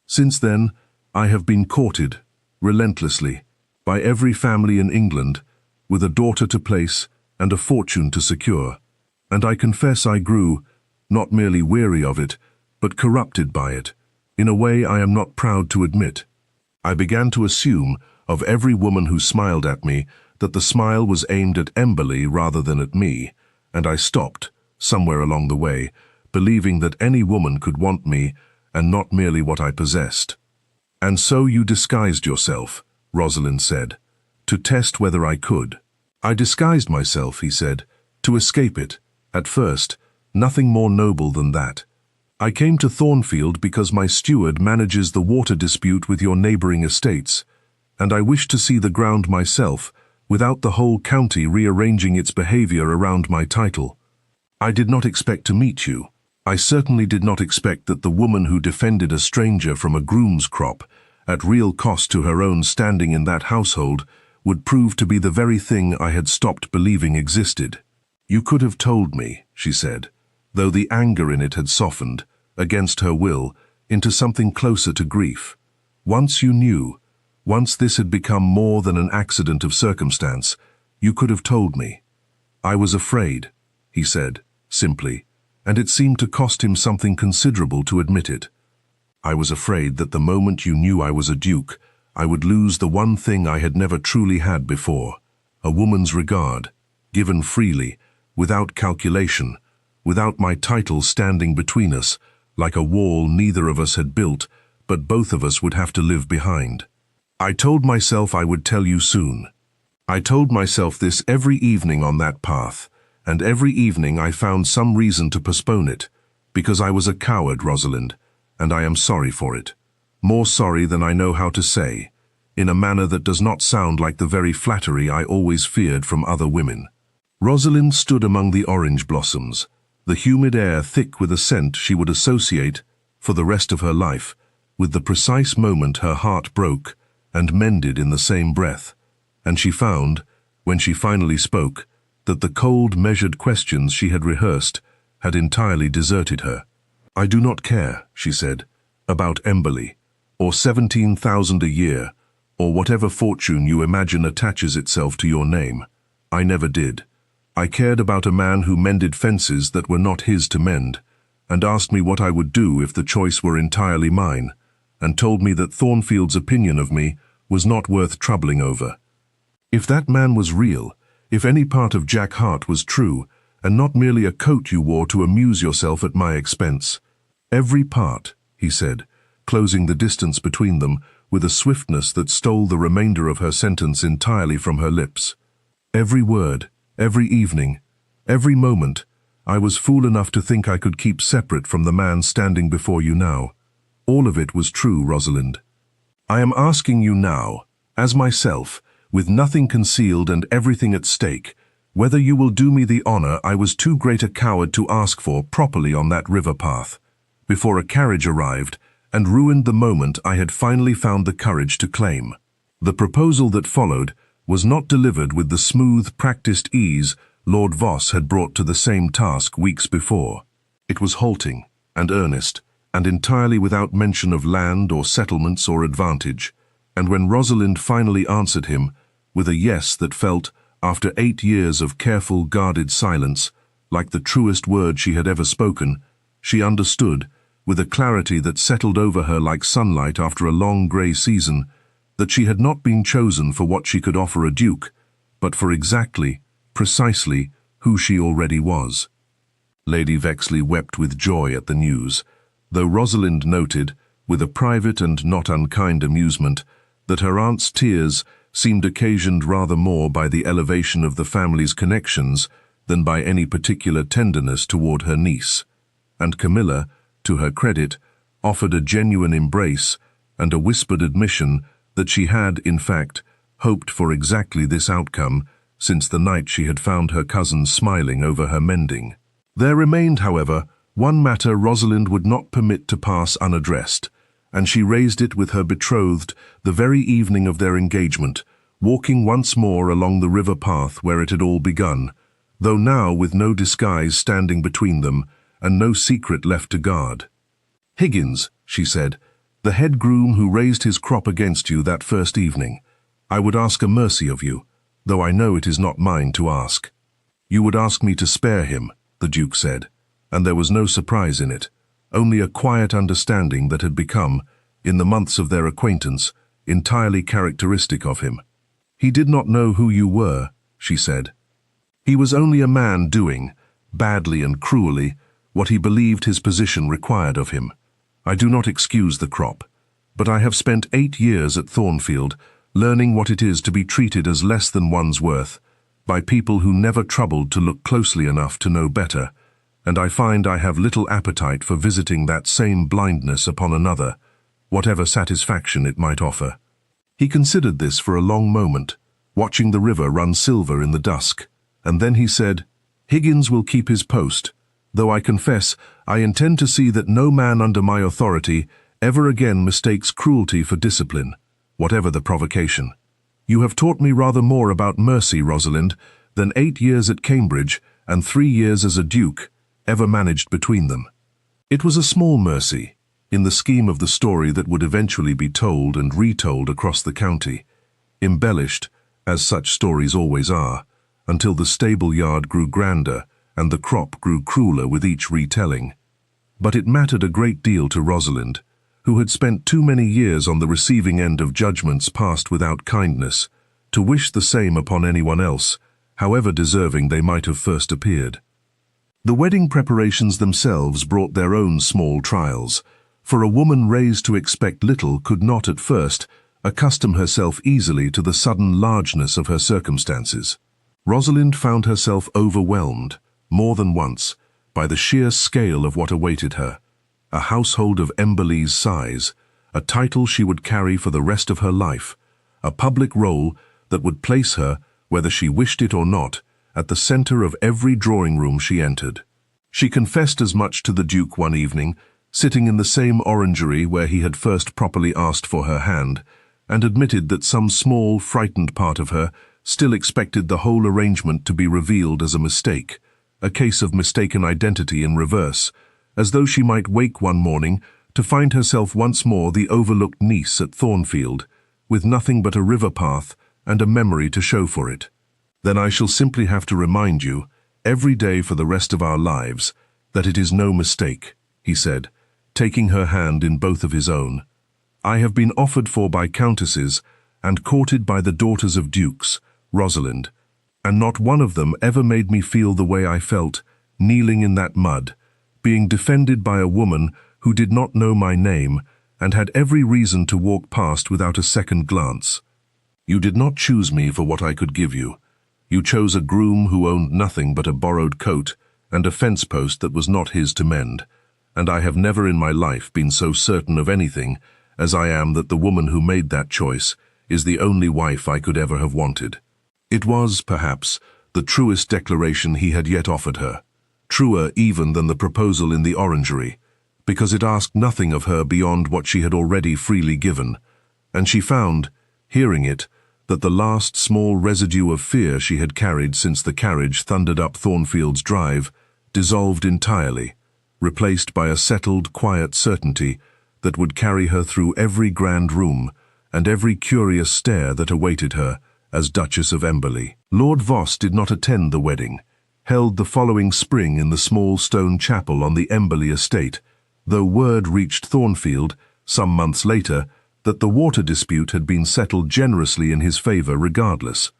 "Since then, I have been courted, relentlessly, by every family in England, with a daughter to place and a fortune to secure. And I confess I grew, not merely weary of it, but corrupted by it, in a way I am not proud to admit. I began to assume, of every woman who smiled at me, that the smile was aimed at Emberleigh rather than at me, and I stopped, somewhere along the way, believing that any woman could want me, and not merely what I possessed. And so you disguised yourself," Rosalind said, "to test whether I could." "I disguised myself," he said, "to escape it. At first, nothing more noble than that. I came to Thornfield because my steward manages the water dispute with your neighbouring estates, and I wished to see the ground myself, without the whole county rearranging its behaviour around my title. I did not expect to meet you. I certainly did not expect that the woman who defended a stranger from a groom's crop, at real cost to her own standing in that household, would prove to be the very thing I had stopped believing existed. "You could have told me," she said, though the anger in it had softened, against her will, into something closer to grief. "Once you knew, once this had become more than an accident of circumstance, you could have told me." "I was afraid," he said, simply, and it seemed to cost him something considerable to admit it. "I was afraid that the moment you knew I was a duke, I would lose the one thing I had never truly had before, a woman's regard, given freely, without calculation, without my title standing between us, like a wall neither of us had built, but both of us would have to live behind. I told myself I would tell you soon. I told myself this every evening on that path, and every evening I found some reason to postpone it, because I was a coward, Rosalind, and I am sorry for it. More sorry than I know how to say, in a manner that does not sound like the very flattery I always feared from other women." Rosalind stood among the orange blossoms, the humid air thick with a scent she would associate, for the rest of her life, with the precise moment her heart broke and mended in the same breath, and she found, when she finally spoke, that the cold, measured questions she had rehearsed had entirely deserted her. "I do not care," she said, "about Emberleigh, or 17,000 a year, or whatever fortune you imagine attaches itself to your name. I never did. I cared about a man who mended fences that were not his to mend, and asked me what I would do if the choice were entirely mine, and told me that Thornfield's opinion of me was not worth troubling over. If that man was real, if any part of Jack Hart was true, and not merely a coat you wore to amuse yourself at my expense. Every part," he said, closing the distance between them with a swiftness that stole the remainder of her sentence entirely from her lips. "Every word, every evening, every moment, I was fool enough to think I could keep separate from the man standing before you now. All of it was true, Rosalind. I am asking you now, as myself, with nothing concealed and everything at stake, whether you will do me the honor I was too great a coward to ask for properly on that river path, before a carriage arrived and ruined the moment I had finally found the courage to claim." The proposal that followed was not delivered with the smooth, practiced ease Lord Voss had brought to the same task weeks before. It was halting and earnest, and entirely without mention of land or settlements or advantage, and when Rosalind finally answered him, with a yes that felt, after 8 years of careful, guarded silence, like the truest word she had ever spoken, she understood, with a clarity that settled over her like sunlight after a long grey season, that she had not been chosen for what she could offer a duke, but for exactly, precisely, who she already was. Lady Vexley wept with joy at the news, though Rosalind noted, with a private and not unkind amusement, that her aunt's tears seemed occasioned rather more by the elevation of the family's connections than by any particular tenderness toward her niece, and Camilla, to her credit, offered a genuine embrace and a whispered admission that she had, in fact, hoped for exactly this outcome since the night she had found her cousin smiling over her mending. There remained, however, one matter Rosalind would not permit to pass unaddressed, and she raised it with her betrothed the very evening of their engagement, walking once more along the river path where it had all begun, though now with no disguise standing between them and no secret left to guard. "Higgins," she said, "the head groom who raised his crop against you that first evening, I would ask a mercy of you, though I know it is not mine to ask." "You would ask me to spare him," the Duke said, and there was no surprise in it, only a quiet understanding that had become, in the months of their acquaintance, entirely characteristic of him. "He did not know who you were," she said. "He was only a man doing, badly and cruelly, what he believed his position required of him. I do not excuse the crop, but I have spent 8 years at Thornfield, learning what it is to be treated as less than one's worth, by people who never troubled to look closely enough to know better, and I find I have little appetite for visiting that same blindness upon another, whatever satisfaction it might offer." He considered this for a long moment, watching the river run silver in the dusk, and then he said, "Higgins will keep his post, though I confess I intend to see that no man under my authority ever again mistakes cruelty for discipline, whatever the provocation. You have taught me rather more about mercy, Rosalind, than 8 years at Cambridge and 3 years as a duke ever managed between them. It was a small mercy, in the scheme of the story that would eventually be told and retold across the county, embellished, as such stories always are, until the stable yard grew grander and the crop grew crueler with each retelling. But it mattered a great deal to Rosalind, who had spent too many years on the receiving end of judgments passed without kindness, to wish the same upon anyone else, however deserving they might have first appeared. The wedding preparations themselves brought their own small trials, for a woman raised to expect little could not at first accustom herself easily to the sudden largeness of her circumstances. Rosalind found herself overwhelmed, more than once, by the sheer scale of what awaited her. A household of Emberleigh's size, a title she would carry for the rest of her life, a public role that would place her, whether she wished it or not, at the center of every drawing room she entered. She confessed as much to the Duke one evening, sitting in the same orangery where he had first properly asked for her hand, and admitted that some small, frightened part of her still expected the whole arrangement to be revealed as a mistake, a case of mistaken identity in reverse, as though she might wake one morning to find herself once more the overlooked niece at Thornfield, with nothing but a river path and a memory to show for it. Then I shall simply have to remind you, every day for the rest of our lives, that it is no mistake, he said, taking her hand in both of his own. I have been offered for by countesses and courted by the daughters of dukes, Rosalind, and not one of them ever made me feel the way I felt, kneeling in that mud, being defended by a woman who did not know my name and had every reason to walk past without a second glance. You did not choose me for what I could give you. You chose a groom who owned nothing but a borrowed coat and a fence post that was not his to mend, and I have never in my life been so certain of anything as I am that the woman who made that choice is the only wife I could ever have wanted. It was, perhaps, the truest declaration he had yet offered her, truer even than the proposal in the orangery, because it asked nothing of her beyond what she had already freely given, and she found, hearing it, that the last small residue of fear she had carried since the carriage thundered up Thornfield's drive dissolved entirely, replaced by a settled, quiet certainty that would carry her through every grand room and every curious stare that awaited her as Duchess of Emberleigh. Lord Voss did not attend the wedding, held the following spring in the small stone chapel on the Emberleigh estate, though word reached Thornfield, some months later, that the water dispute had been settled generously in his favor regardless,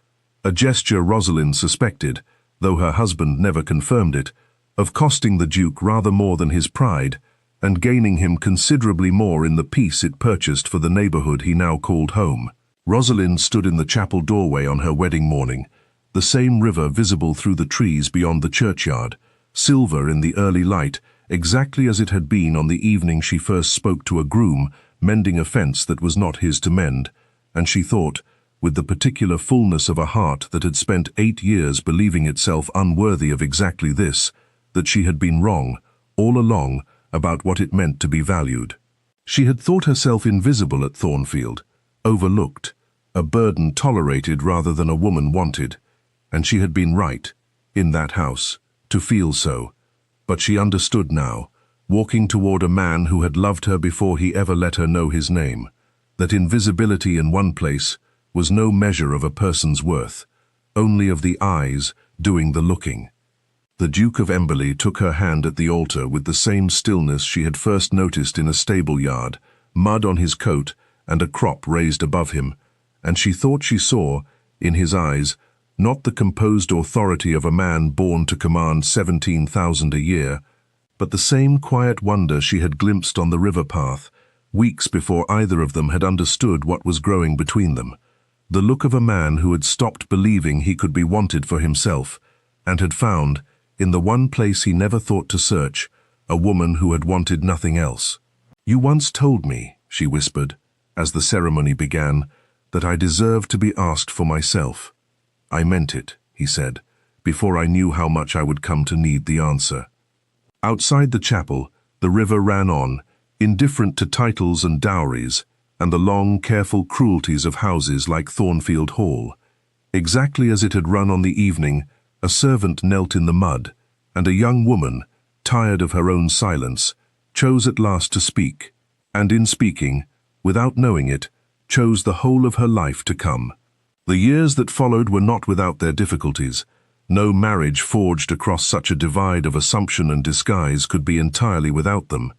a gesture Rosalind suspected, though her husband never confirmed it, of costing the Duke rather more than his pride, and gaining him considerably more in the peace it purchased for the neighborhood he now called home. Rosalind stood in the chapel doorway on her wedding morning, the same river visible through the trees beyond the churchyard, silver in the early light, exactly as it had been on the evening she first spoke to a groom mending a fence that was not his to mend, and she thought, with the particular fullness of a heart that had spent 8 years believing itself unworthy of exactly this, that she had been wrong, all along, about what it meant to be valued. She had thought herself invisible at Thornfield, overlooked, a burden tolerated rather than a woman wanted, and she had been right, in that house, to feel so. But she understood now, walking toward a man who had loved her before he ever let her know his name, that invisibility in one place was no measure of a person's worth, only of the eyes doing the looking. The Duke of Emberleigh took her hand at the altar with the same stillness she had first noticed in a stable yard, mud on his coat and a crop raised above him, and she thought she saw, in his eyes, not the composed authority of a man born to command 17,000 a year, but the same quiet wonder she had glimpsed on the river path, weeks before either of them had understood what was growing between them, the look of a man who had stopped believing he could be wanted for himself, and had found, in the one place he never thought to search, a woman who had wanted nothing else. "You once told me," she whispered, as the ceremony began, "that I deserved to be asked for myself." "I meant it," he said, "before I knew how much I would come to need the answer." Outside the chapel, the river ran on, indifferent to titles and dowries, and the long, careful cruelties of houses like Thornfield Hall. Exactly as it had run on the evening, a servant knelt in the mud, and a young woman, tired of her own silence, chose at last to speak, and in speaking, without knowing it, chose the whole of her life to come. The years that followed were not without their difficulties. No marriage forged across such a divide of assumption and disguise could be entirely without them.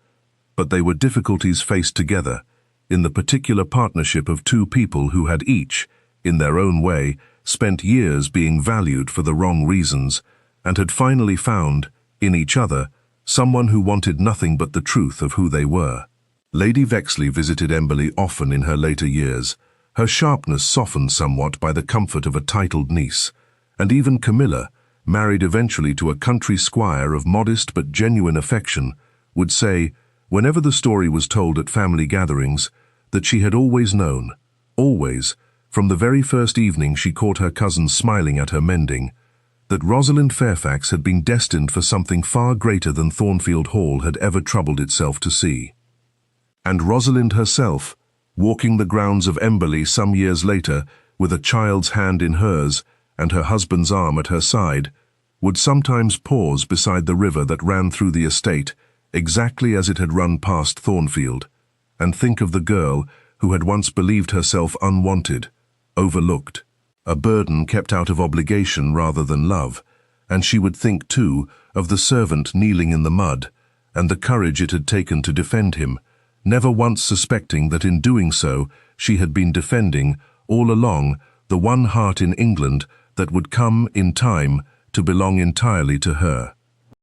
But they were difficulties faced together, in the particular partnership of two people who had each, in their own way, spent years being valued for the wrong reasons, and had finally found, in each other, someone who wanted nothing but the truth of who they were. Lady Vexley visited Emberleigh often in her later years, her sharpness softened somewhat by the comfort of a titled niece, and even Camilla, married eventually to a country squire of modest but genuine affection, would say, whenever the story was told at family gatherings, that she had always known, always, from the very first evening she caught her cousin smiling at her mending, that Rosalind Fairfax had been destined for something far greater than Thornfield Hall had ever troubled itself to see. And Rosalind herself, walking the grounds of Emberleigh some years later, with a child's hand in hers and her husband's arm at her side, would sometimes pause beside the river that ran through the estate, exactly as it had run past Thornfield, and think of the girl who had once believed herself unwanted, overlooked, a burden kept out of obligation rather than love, and she would think, too, of the servant kneeling in the mud, and the courage it had taken to defend him, never once suspecting that in doing so she had been defending, all along, the one heart in England that would come, in time, to belong entirely to her.